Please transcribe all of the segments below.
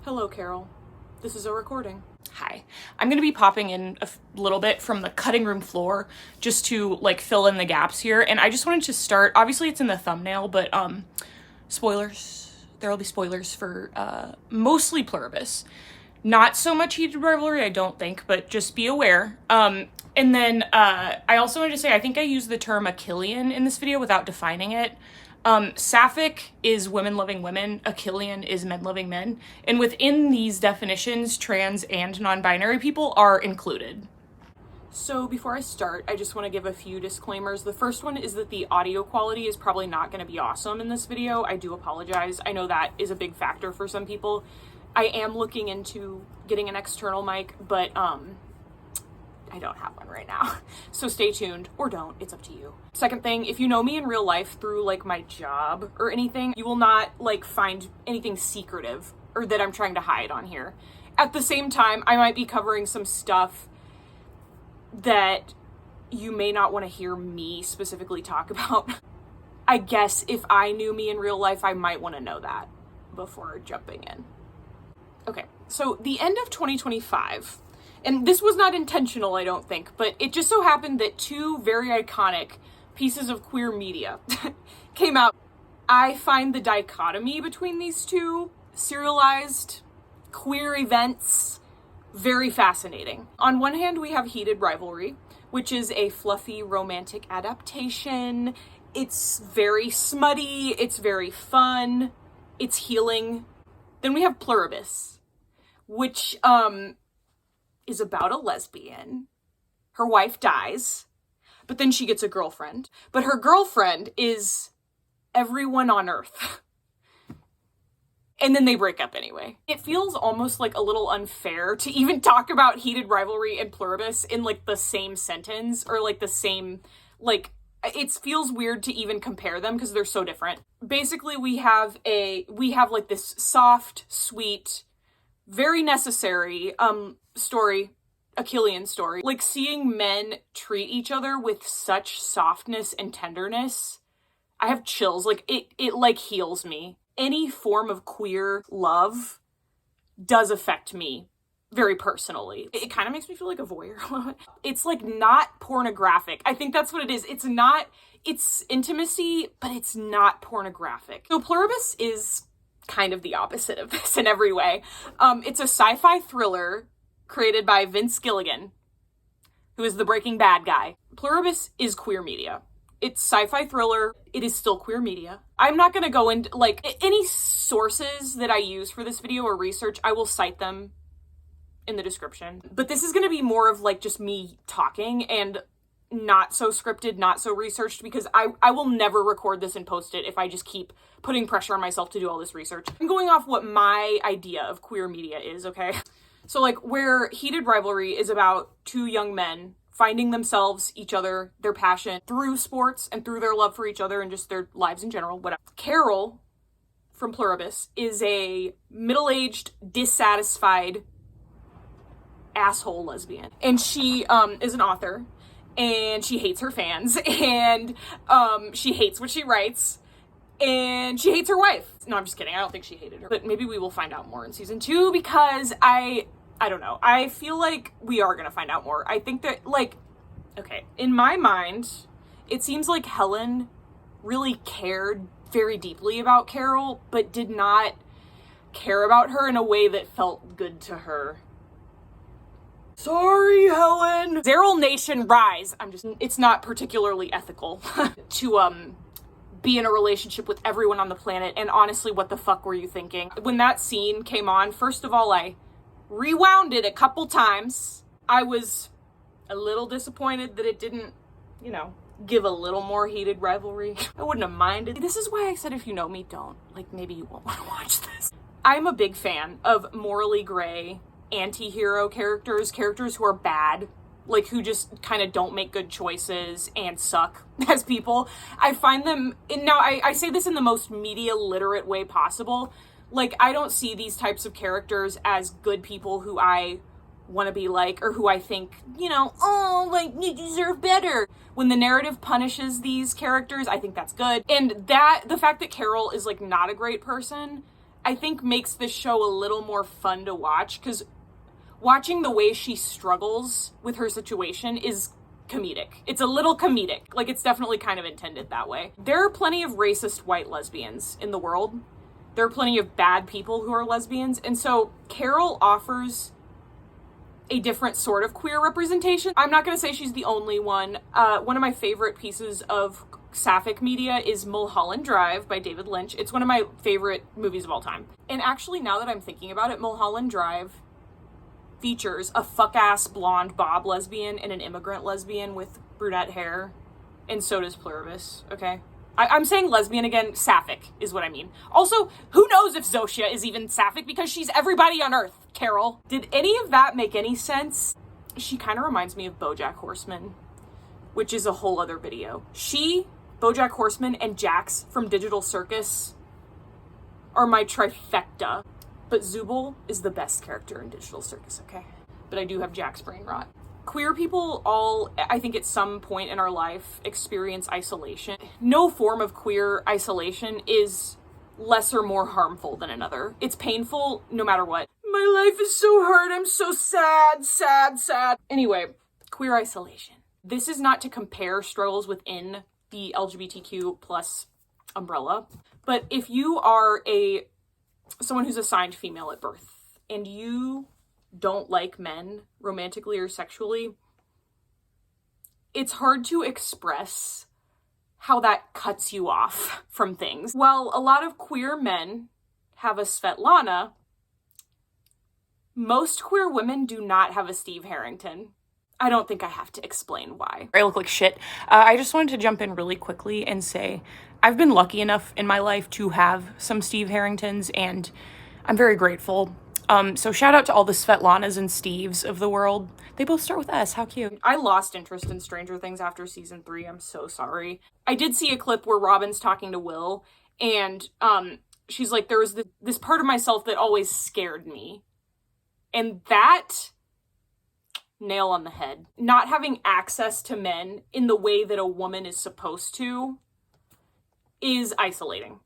Hello, Carol. This is a recording. Hi. I'm gonna be popping in a little bit from the cutting room floor just to like fill in the gaps here. And I just wanted to start, obviously it's in the thumbnail, but spoilers. There will be spoilers for mostly Pluribus. Not so much Heated Rivalry, I don't think, but just be aware. And then I also wanted to say, I think I used the term Achillean in this video without defining it. Sapphic is women loving women, Achillean is men loving men, and within these definitions, trans and non-binary people are included. So before I start, I just want to give a few disclaimers. The first one is that the audio quality is probably not going to be awesome in this video. I do apologize. I know that is a big factor for some people. I am looking into getting an external mic, but I don't have one right now. So stay tuned, or don't, it's up to you. Second thing, if you know me in real life through like my job or anything, you will not like find anything secretive or that I'm trying to hide on here. At the same time, I might be covering some stuff that you may not want to hear me specifically talk about. I guess if I knew me in real life, I might want to know that before jumping in. Okay, so the end of 2025, and this was not intentional, I don't think, but it just so happened that two very iconic pieces of queer media came out. I find the dichotomy between these two serialized queer events very fascinating. On one hand, we have Heated Rivalry, which is a fluffy romantic adaptation. It's very smutty, it's very fun, it's healing. Then we have Pluribus, which is about a lesbian. Her wife dies, but then she gets a girlfriend. But her girlfriend is everyone on Earth. And then they break up anyway. It feels almost like a little unfair to even talk about Heated Rivalry and Pluribus in like the same sentence or like the same, like, it feels weird to even compare them because they're so different. Basically, we have like this soft, sweet, very necessary story, Achillean story. Like seeing men treat each other with such softness and tenderness, I have chills. Like it like heals me. Any form of queer love does affect me very personally. It kind of makes me feel like a voyeur. It's like not pornographic. I think that's what it is. It's intimacy, but it's not pornographic. So Pluribus is kind of the opposite of this in every way. It's a sci-fi thriller created by Vince Gilligan, who is the Breaking Bad guy. Pluribus is queer media. It's sci-fi thriller. It is still queer media. I'm not going to go into, like, any sources that I use for this video or research, I will cite them in the description. But this is going to be more of, like, just me talking and not so scripted, not so researched, because I will never record this and post it if I just keep putting pressure on myself to do all this research. I'm going off what my idea of queer media is, okay? So, like, where Heated Rivalry is about two young men finding themselves, each other, their passion through sports and through their love for each other and just their lives in general, whatever. Carol from Pluribus is a middle-aged, dissatisfied asshole lesbian. And she is an author, and she hates her fans, and she hates what she writes, and she hates her wife. No, I'm just kidding. I don't think she hated her. But maybe we will find out more in season 2 because I don't know. I feel like we are going to find out more. I think that, like, okay, in my mind, it seems like Helen really cared very deeply about Carol, but did not care about her in a way that felt good to her. Sorry, Helen. Zeral Nation, rise. It's not particularly ethical to, be in a relationship with everyone on the planet. And honestly, what the fuck were you thinking? When that scene came on, first of all, I rewound it a couple times. I was a little disappointed that it didn't, you know, give a little more Heated Rivalry. I wouldn't have minded. This is why I said if you know me, don't. Like, maybe you won't want to watch this. I'm a big fan of morally gray anti-hero characters who are bad, like who just kind of don't make good choices and suck as people. I find them, and now I say this in the most media literate way possible. Like, I don't see these types of characters as good people who I want to be like, or who I think, you know, oh, like, you deserve better. When the narrative punishes these characters, I think that's good. And the fact that Carol is, like, not a great person, I think makes this show a little more fun to watch, because watching the way she struggles with her situation is comedic. It's a little comedic. Like, it's definitely kind of intended that way. There are plenty of racist white lesbians in the world. There are plenty of bad people who are lesbians. And so Carol offers a different sort of queer representation. I'm not going to say she's the only one. One of my favorite pieces of sapphic media is Mulholland Drive by David Lynch. It's one of my favorite movies of all time. And actually, now that I'm thinking about it, Mulholland Drive features a fuck-ass blonde Bob lesbian and an immigrant lesbian with brunette hair, and so does Pluribus, okay? I'm saying lesbian again, sapphic is what I mean. Also, who knows if Zosia is even sapphic, because she's everybody on Earth, Carol. Did any of that make any sense? She kind of reminds me of BoJack Horseman, which is a whole other video. She, BoJack Horseman, and Jax from Digital Circus are my trifecta. But Zubul is the best character in Digital Circus, okay? But I do have Jack's brain rot. Queer people all, I think at some point in our life, experience isolation. No form of queer isolation is less or more harmful than another. It's painful no matter what. My life is so hard, I'm so sad, sad, sad. Anyway, queer isolation. This is not to compare struggles within the LGBTQ plus umbrella, but if you are someone who's assigned female at birth, and you don't like men romantically or sexually, it's hard to express how that cuts you off from things. While a lot of queer men have a Svetlana, most queer women do not have a Steve Harrington. I don't think I have to explain why. I look like shit. I just wanted to jump in really quickly and say I've been lucky enough in my life to have some Steve Harringtons, and I'm very grateful. So shout out to all the Svetlanas and Steves of the world. They both start with S. How cute. I lost interest in Stranger Things after season 3. I'm so sorry. I did see a clip where Robin's talking to Will, and she's like, there was this part of myself that always scared me. And that, nail on the head. Not having access to men in the way that a woman is supposed to is isolating.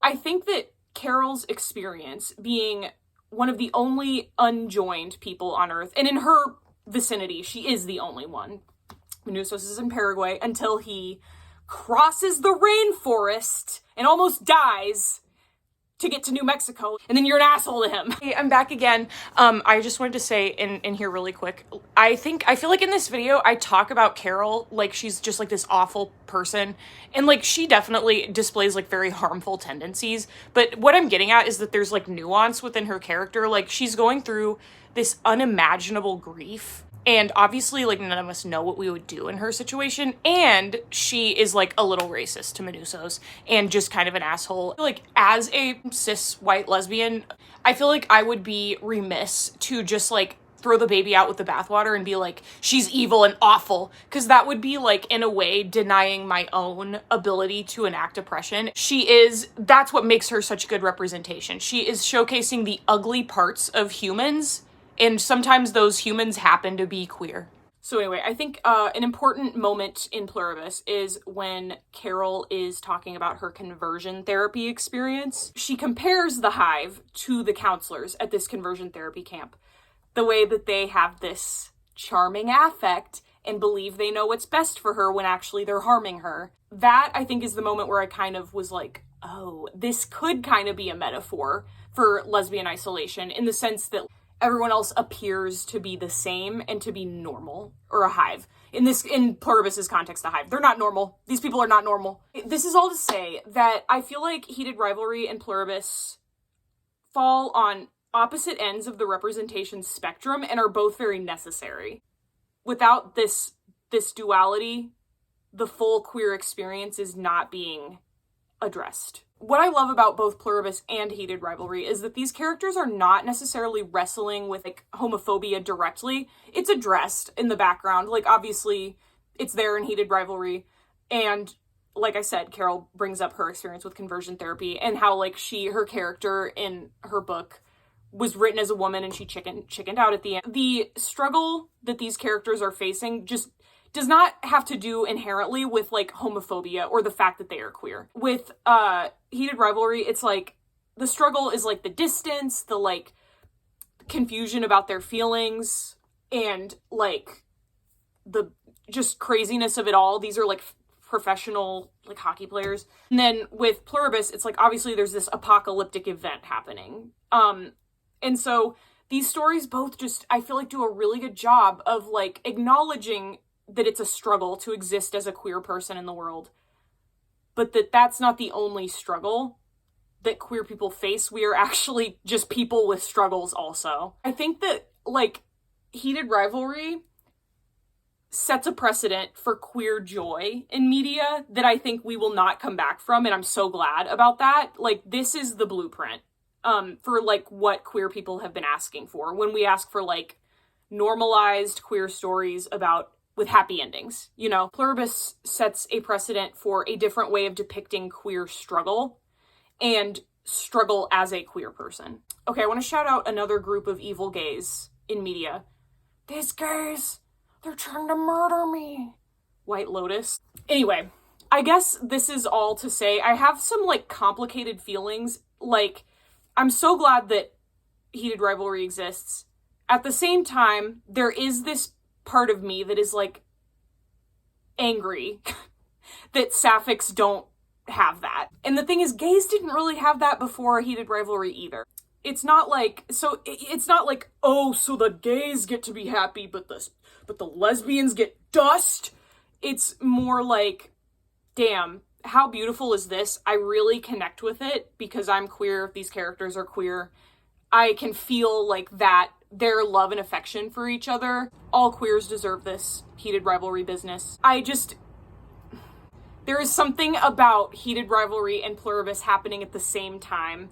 I think that Carol's experience, being one of the only unjoined people on Earth, and in her vicinity, she is the only one. Manusos is in Paraguay until he crosses the rainforest and almost dies to get to New Mexico, and then you're an asshole to him. Hey, I'm back again. I just wanted to say in here really quick, I feel like in this video, I talk about Carol like she's just like this awful person, and like she definitely displays like very harmful tendencies, but what I'm getting at is that there's like nuance within her character. Like, she's going through this unimaginable grief, and obviously, like, none of us know what we would do in her situation, and she is, like, a little racist to Manusos, and just kind of an asshole. Like, as a cis white lesbian, I feel like I would be remiss to just, like, throw the baby out with the bathwater and be like, she's evil and awful, because that would be, like, in a way, denying my own ability to enact oppression. That's what makes her such good representation. She is showcasing the ugly parts of humans, and sometimes those humans happen to be queer. So anyway, I think an important moment in Pluribus is when Carol is talking about her conversion therapy experience. She compares the Hive to the counselors at this conversion therapy camp. The way that they have this charming affect and believe they know what's best for her when actually they're harming her. That, I think, is the moment where I kind of was like, oh, this could kind of be a metaphor for lesbian isolation, in the sense that everyone else appears to be the same and to be normal, or a hive. In Pluribus's context, a hive. They're not normal. These people are not normal. This is all to say that I feel like Heated Rivalry and Pluribus fall on opposite ends of the representation spectrum and are both very necessary. Without this duality, the full queer experience is not being addressed. What I love about both Pluribus and Heated Rivalry is that these characters are not necessarily wrestling with, like, homophobia directly. It's addressed in the background. Like, obviously, it's there in Heated Rivalry. And, like I said, Carol brings up her experience with conversion therapy and how, like, her character in her book was written as a woman and she chickened out at the end. The struggle that these characters are facing just does not have to do inherently with, like, homophobia or the fact that they are queer. With Heated Rivalry, it's like the struggle is like the distance, the like confusion about their feelings, and like the just craziness of it all. These are like professional like hockey players. And then with Pluribus, it's like obviously there's this apocalyptic event happening. And so these stories both just, I feel like, do a really good job of like acknowledging that it's a struggle to exist as a queer person in the world, but that's not the only struggle that queer people face. We are actually just people with struggles also. I think that like Heated Rivalry sets a precedent for queer joy in media that I think we will not come back from, and I'm so glad about that. Like, this is the blueprint for like what queer people have been asking for when we ask for like normalized queer stories with happy endings. You know, Pluribus sets a precedent for a different way of depicting queer struggle and struggle as a queer person. Okay, I want to shout out another group of evil gays in media. These gays, they're trying to murder me. White Lotus. Anyway, I guess this is all to say I have some like complicated feelings. Like, I'm so glad that Heated Rivalry exists. At the same time, there is this part of me that is like angry that sapphics don't have that. And the thing is, gays didn't really have that before Heated Rivalry either. It's not like, oh, so the gays get to be happy, but the lesbians get dust. It's more like, damn, how beautiful is this? I really connect with it because I'm queer. These characters are queer. I can feel like that, their love and affection for each other. All queers deserve this Heated Rivalry business. There is something about Heated Rivalry and Pluribus happening at the same time.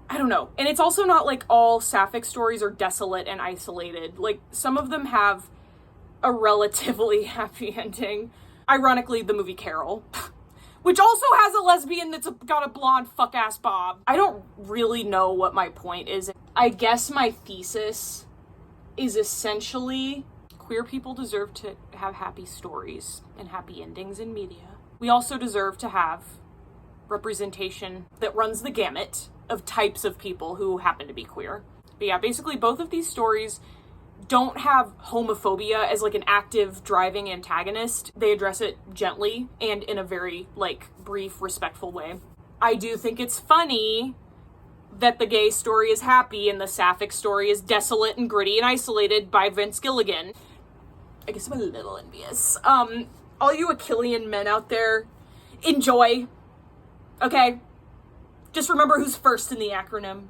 I don't know. And it's also not like all sapphic stories are desolate and isolated. Like, some of them have a relatively happy ending. Ironically, the movie Carol, which also has a lesbian that's got a blonde fuck-ass bob. I don't really know what my point is. I guess my thesis is essentially queer people deserve to have happy stories and happy endings in media. We also deserve to have representation that runs the gamut of types of people who happen to be queer. But yeah, basically both of these stories don't have homophobia as like an active driving antagonist. They address it gently and in a very like brief, respectful way. I do think it's funny that the gay story is happy and the sapphic story is desolate and gritty and isolated by Vince Gilligan. I guess I'm a little envious. All you Achillean men out there, enjoy. Okay? Just remember who's first in the acronym.